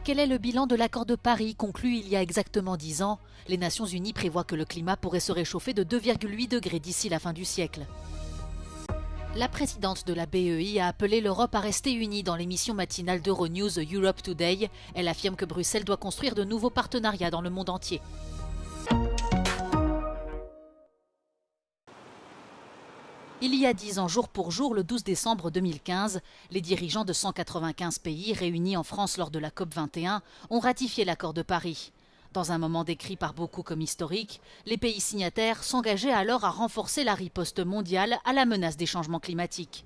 Quel est le bilan de l'accord de Paris conclu il y a exactement 10 ans? Les Nations Unies prévoient que le climat pourrait se réchauffer de 2,8 degrés d'ici la fin du siècle. La présidente de la BEI a appelé l'Europe à rester unie dans l'émission matinale d'Euronews Europe Today. Elle affirme que Bruxelles doit construire de nouveaux partenariats dans le monde entier. Il y a 10 ans, jour pour jour, le 12 décembre 2015, les dirigeants de 195 pays réunis en France lors de la COP21 ont ratifié l'accord de Paris. Dans un moment décrit par beaucoup comme historique, les pays signataires s'engageaient alors à renforcer la riposte mondiale à la menace des changements climatiques.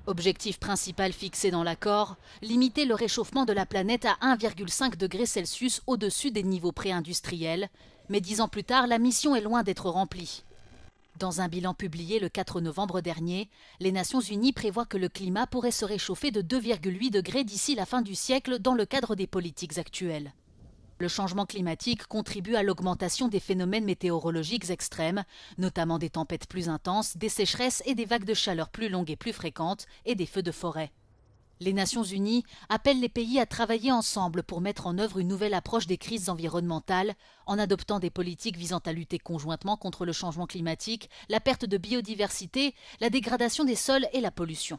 Objectif principal fixé dans l'accord, limiter le réchauffement de la planète à 1,5 degré Celsius au-dessus des niveaux pré-industriels. Mais 10 ans plus tard, la mission est loin d'être remplie. Dans un bilan publié le 4 novembre dernier, les Nations Unies prévoient que le climat pourrait se réchauffer de 2,8 degrés d'ici la fin du siècle dans le cadre des politiques actuelles. Le changement climatique contribue à l'augmentation des phénomènes météorologiques extrêmes, notamment des tempêtes plus intenses, des sécheresses et des vagues de chaleur plus longues et plus fréquentes, et des feux de forêt. Les Nations Unies appellent les pays à travailler ensemble pour mettre en œuvre une nouvelle approche des crises environnementales en adoptant des politiques visant à lutter conjointement contre le changement climatique, la perte de biodiversité, la dégradation des sols et la pollution.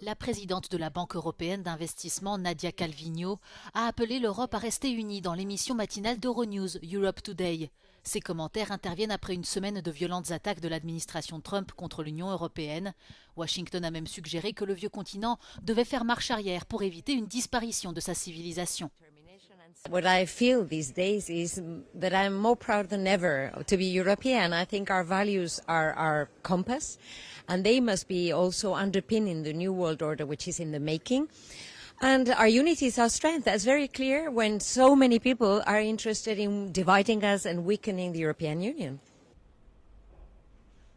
La présidente de la Banque européenne d'investissement, Nadia Calviño, a appelé l'Europe à rester unie dans l'émission matinale d'Euronews Europe Today. Ces commentaires interviennent après une semaine de violentes attaques de l'administration Trump contre l'Union européenne. Washington a même suggéré que le vieux continent devait faire marche arrière pour éviter une disparition de sa civilisation. What I feel these days is that I'm more proud than ever to be European. I think our values are our compass, and they must be also underpinning the new world order which is in the making. And our unity is our strength. That's very clear when so many people are interested in dividing us and weakening the European Union.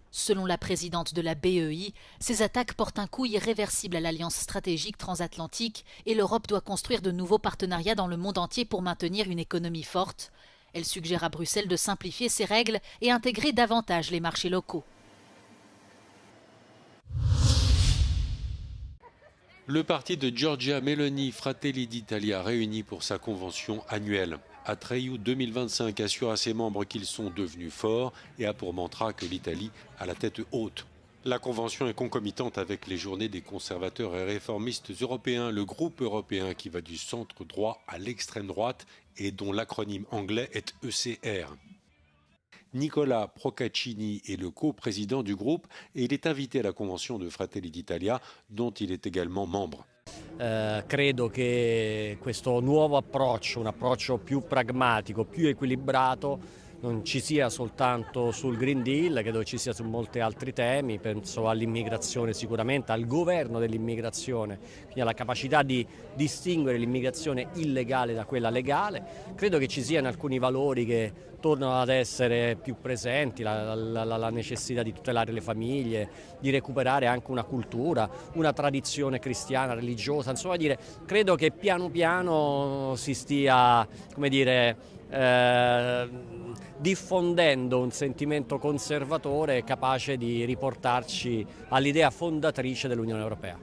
Selon la présidente de la BEI, ces attaques portent un coup irréversible à l'alliance stratégique transatlantique et l'Europe doit construire de nouveaux partenariats dans le monde entier pour maintenir une économie forte. Elle suggère à Bruxelles de simplifier ses règles et intégrer davantage les marchés locaux. Le parti de Giorgia Meloni, Fratelli d'Italia, réuni pour sa convention annuelle. Atreyu 2025 assure à ses membres qu'ils sont devenus forts et a pour mantra que l'Italie a la tête haute. La convention est concomitante avec les journées des conservateurs et réformistes européens, le groupe européen qui va du centre droit à l'extrême droite et dont l'acronyme anglais est ECR. Nicola Procaccini est le co-président du groupe et il est invité à la convention de Fratelli d'Italia dont il est également membre. Credo che questo nuovo approccio, un approccio più pragmatico, più equilibrato, non ci sia soltanto sul Green Deal, credo ci sia su molti altri temi, penso all'immigrazione sicuramente, al governo dell'immigrazione, quindi alla capacità di distinguere l'immigrazione illegale da quella legale. Credo che ci siano alcuni valori che tornano ad essere più presenti, la necessità di tutelare le famiglie, di recuperare anche una cultura, una tradizione cristiana, religiosa, insomma credo che piano piano si stia, diffondendo un sentimento conservatore capace di riportarci all'idea fondatrice dell'Unione Europea.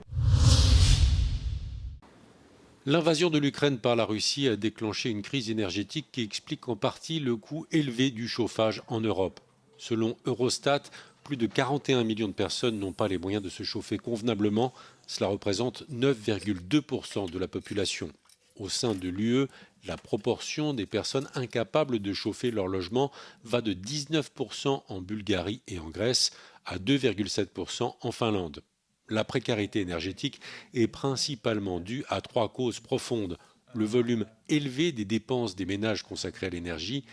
L'invasion de l'Ukraine par la Russie a déclenché une crise énergétique qui explique en partie le coût élevé du chauffage en Europe. Selon Eurostat, plus de 41 millions de personnes n'ont pas les moyens de se chauffer convenablement. Cela représente 9,2% de la population. Au sein de l'UE, la proportion des personnes incapables de chauffer leur logement va de 19% en Bulgarie et en Grèce à 2,7% en Finlande. La précarité énergétique est principalement due à 3 causes profondes. Le volume élevé des dépenses des ménages consacrés à l'énergie,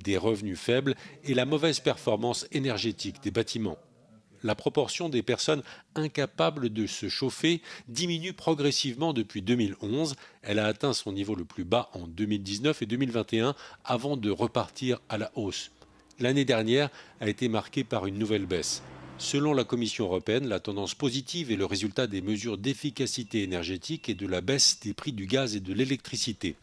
des revenus faibles et la mauvaise performance énergétique des bâtiments. La proportion des personnes incapables de se chauffer diminue progressivement depuis 2011. Elle a atteint son niveau le plus bas en 2019 et 2021 avant de repartir à la hausse. L'année dernière a été marquée par une nouvelle baisse. Selon la Commission européenne, la tendance positive est le résultat des mesures d'efficacité énergétique et de la baisse des prix du gaz et de l'électricité.